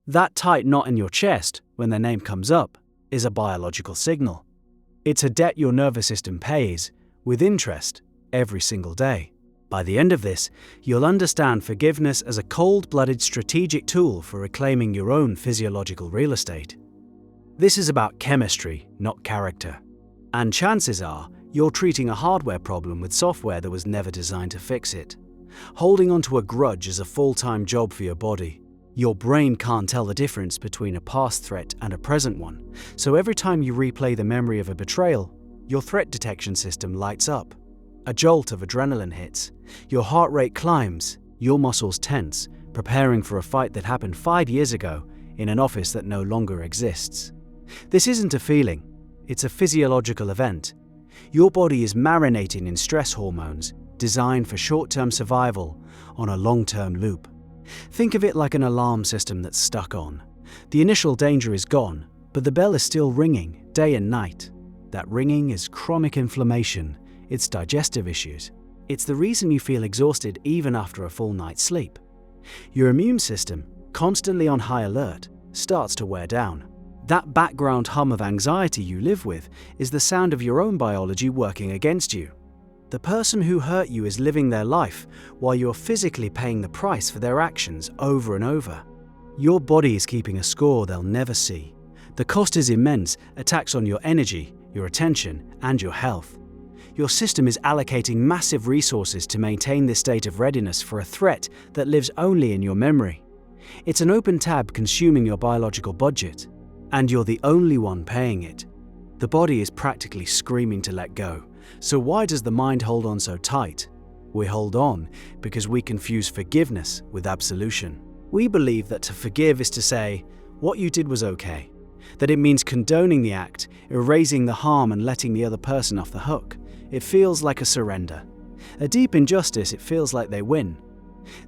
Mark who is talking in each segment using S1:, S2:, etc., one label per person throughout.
S1: That tight knot in your chest, when their name comes up, is a biological signal. It's a debt your nervous system pays, with interest, every single day. By the end of this, you'll understand forgiveness as a cold-blooded strategic tool for reclaiming your own physiological real estate. This is about chemistry, not character. And chances are, you're treating a hardware problem with software that was never designed to fix it. Holding onto a grudge is a full-time job for your body. Your brain can't tell the difference between a past threat and a present one, so every time you replay the memory of a betrayal, your threat detection system lights up. A jolt of adrenaline hits, your heart rate climbs, your muscles tense, preparing for a fight that happened 5 years ago in an office that no longer exists. This isn't a feeling, it's a physiological event. Your body is marinating in stress hormones, designed for short-term survival on a long-term loop. Think of it like an alarm system that's stuck on. The initial danger is gone, but the bell is still ringing, day and night. That ringing is chronic inflammation. It's digestive issues. It's the reason you feel exhausted even after a full night's sleep. Your immune system, constantly on high alert, starts to wear down. That background hum of anxiety you live with is the sound of your own biology working against you. The person who hurt you is living their life while you're physically paying the price for their actions over and over. Your body is keeping a score they'll never see. The cost is immense, a tax on your energy, your attention, and your health. Your system is allocating massive resources to maintain this state of readiness for a threat that lives only in your memory. It's an open tab consuming your biological budget, and you're the only one paying it. The body is practically screaming to let go. So why does the mind hold on so tight? We hold on because we confuse forgiveness with absolution. We believe that to forgive is to say, what you did was okay. That it means condoning the act, erasing the harm and letting the other person off the hook. It feels like a surrender. A deep injustice, it feels like they win.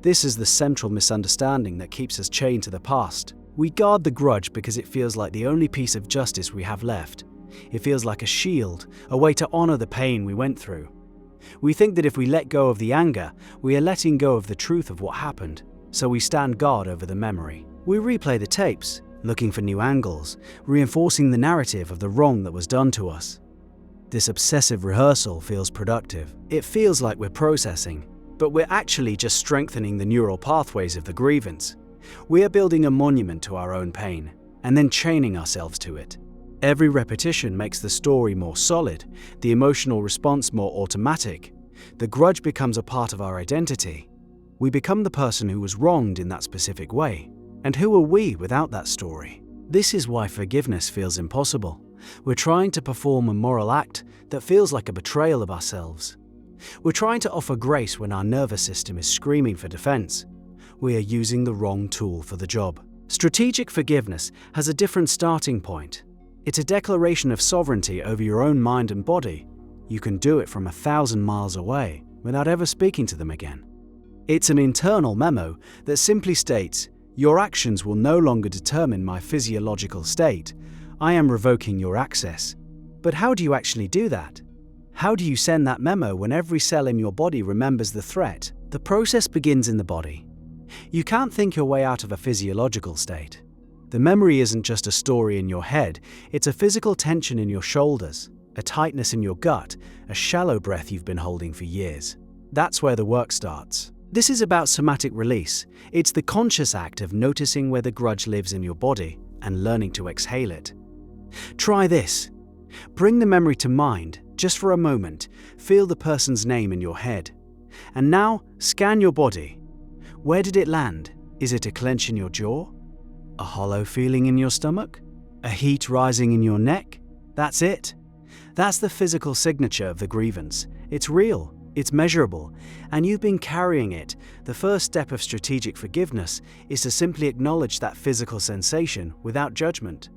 S1: This is the central misunderstanding that keeps us chained to the past. We guard the grudge because it feels like the only piece of justice we have left. It feels like a shield, a way to honor the pain we went through. We think that if we let go of the anger, we are letting go of the truth of what happened, so we stand guard over the memory. We replay the tapes, looking for new angles, reinforcing the narrative of the wrong that was done to us. This obsessive rehearsal feels productive. It feels like we're processing, but we're actually just strengthening the neural pathways of the grievance. We are building a monument to our own pain, and then chaining ourselves to it. Every repetition makes the story more solid, the emotional response more automatic. The grudge becomes a part of our identity. We become the person who was wronged in that specific way. And who are we without that story? This is why forgiveness feels impossible. We're trying to perform a moral act that feels like a betrayal of ourselves. We're trying to offer grace when our nervous system is screaming for defense. We are using the wrong tool for the job. Strategic forgiveness has a different starting point. It's a declaration of sovereignty over your own mind and body. You can do it from 1,000 miles away without ever speaking to them again. It's an internal memo that simply states, your actions will no longer determine my physiological state. I am revoking your access. But how do you actually do that? How do you send that memo when every cell in your body remembers the threat? The process begins in the body. You can't think your way out of a physiological state. The memory isn't just a story in your head, it's a physical tension in your shoulders, a tightness in your gut, a shallow breath you've been holding for years. That's where the work starts. This is about somatic release. It's the conscious act of noticing where the grudge lives in your body and learning to exhale it. Try this. Bring the memory to mind, just for a moment. Feel the person's name in your head. And now, scan your body. Where did it land? Is it a clench in your jaw? A hollow feeling in your stomach? A heat rising in your neck? That's it. That's the physical signature of the grievance. It's real, it's measurable, and you've been carrying it. The first step of strategic forgiveness is to simply acknowledge that physical sensation without judgment.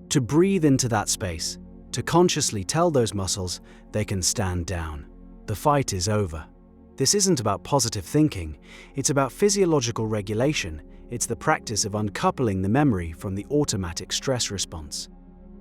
S1: To breathe into that space, to consciously tell those muscles they can stand down. The fight is over. This isn't about positive thinking, it's about physiological regulation. It's the practice of uncoupling the memory from the automatic stress response.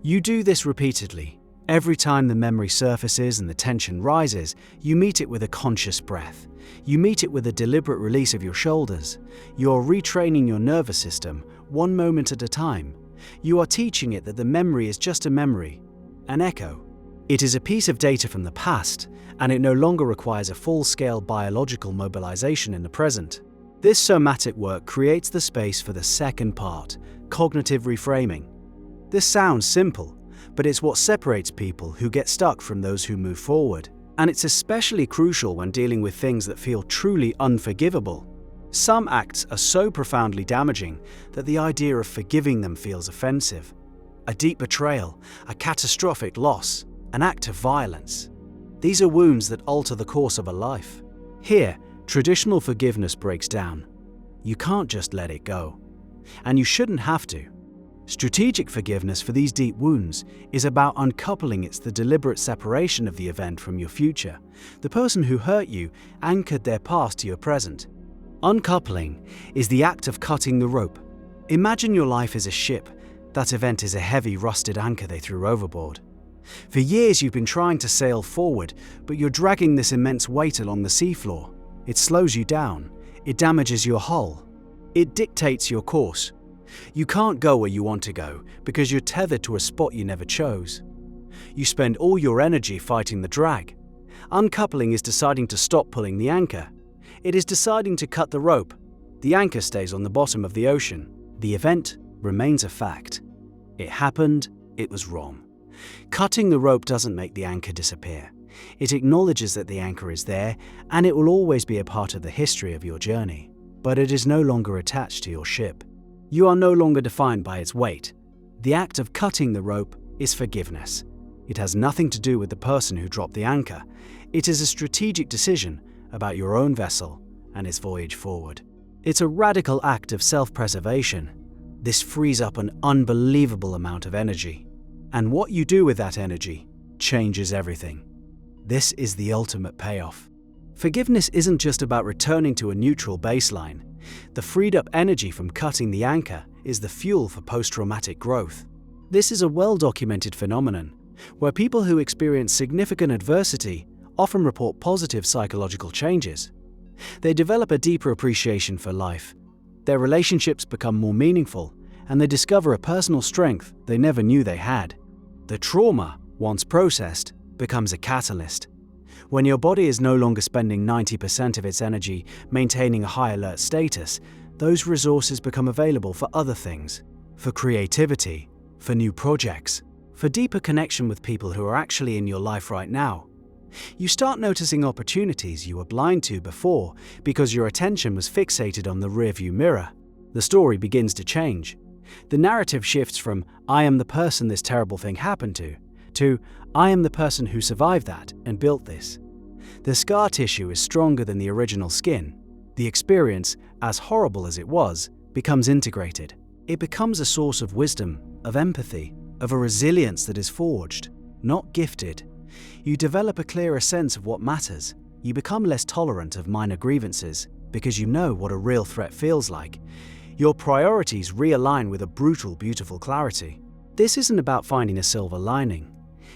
S1: You do this repeatedly. Every time the memory surfaces and the tension rises, you meet it with a conscious breath. You meet it with a deliberate release of your shoulders. You're retraining your nervous system, one moment at a time, you are teaching it that the memory is just a memory, an echo. It is a piece of data from the past, and it no longer requires a full-scale biological mobilization in the present. This somatic work creates the space for the second part, cognitive reframing. This sounds simple, but it's what separates people who get stuck from those who move forward. And it's especially crucial when dealing with things that feel truly unforgivable. Some acts are so profoundly damaging that the idea of forgiving them feels offensive. A deep betrayal, a catastrophic loss, an act of violence. These are wounds that alter the course of a life. Here, traditional forgiveness breaks down. You can't just let it go. And you shouldn't have to. Strategic forgiveness for these deep wounds is about uncoupling. It's the deliberate separation of the event from your future. The person who hurt you anchored their past to your present. Uncoupling is the act of cutting the rope. Imagine your life is a ship. That event is a heavy, rusted anchor they threw overboard. For years you've been trying to sail forward, but you're dragging this immense weight along the seafloor. It slows you down. It damages your hull. It dictates your course. You can't go where you want to go because you're tethered to a spot you never chose. You spend all your energy fighting the drag. Uncoupling is deciding to stop pulling the anchor. It is deciding to cut the rope. The anchor stays on the bottom of the ocean. The event remains a fact. It happened, it was wrong. Cutting the rope doesn't make the anchor disappear. It acknowledges that the anchor is there and it will always be a part of the history of your journey. But it is no longer attached to your ship. You are no longer defined by its weight. The act of cutting the rope is forgiveness. It has nothing to do with the person who dropped the anchor. It is a strategic decision about your own vessel and its voyage forward. It's a radical act of self-preservation. This frees up an unbelievable amount of energy. And what you do with that energy changes everything. This is the ultimate payoff. Forgiveness isn't just about returning to a neutral baseline. The freed up energy from cutting the anchor is the fuel for post-traumatic growth. This is a well-documented phenomenon, where people who experience significant adversity often report positive psychological changes. They develop a deeper appreciation for life. Their relationships become more meaningful, and they discover a personal strength they never knew they had. The trauma, once processed, becomes a catalyst. When your body is no longer spending 90% of its energy maintaining a high alert status, those resources become available for other things, for creativity, for new projects, for deeper connection with people who are actually in your life right now. You start noticing opportunities you were blind to before because your attention was fixated on the rearview mirror. The story begins to change. The narrative shifts from "I am the person this terrible thing happened to" "I am the person who survived that and built this." The scar tissue is stronger than the original skin. The experience, as horrible as it was, becomes integrated. It becomes a source of wisdom, of empathy, of a resilience that is forged, not gifted. You develop a clearer sense of what matters. You become less tolerant of minor grievances because you know what a real threat feels like. Your priorities realign with a brutal, beautiful clarity. This isn't about finding a silver lining.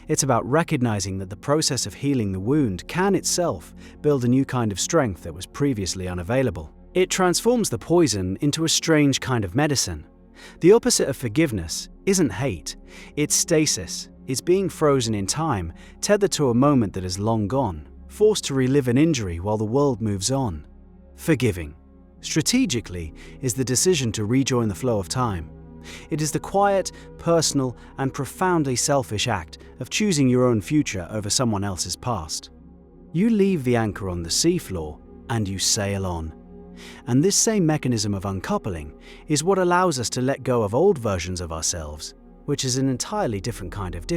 S1: It's about recognizing that the process of healing the wound can itself build a new kind of strength that was previously unavailable. It transforms the poison into a strange kind of medicine. The opposite of forgiveness isn't hate, it's stasis. It's being frozen in time, tethered to a moment that is long gone, forced to relive an injury while the world moves on. Forgiving, strategically, is the decision to rejoin the flow of time. It is the quiet, personal, and profoundly selfish act of choosing your own future over someone else's past. You leave the anchor on the seafloor and you sail on. And this same mechanism of uncoupling is what allows us to let go of old versions of ourselves, which is an entirely different kind of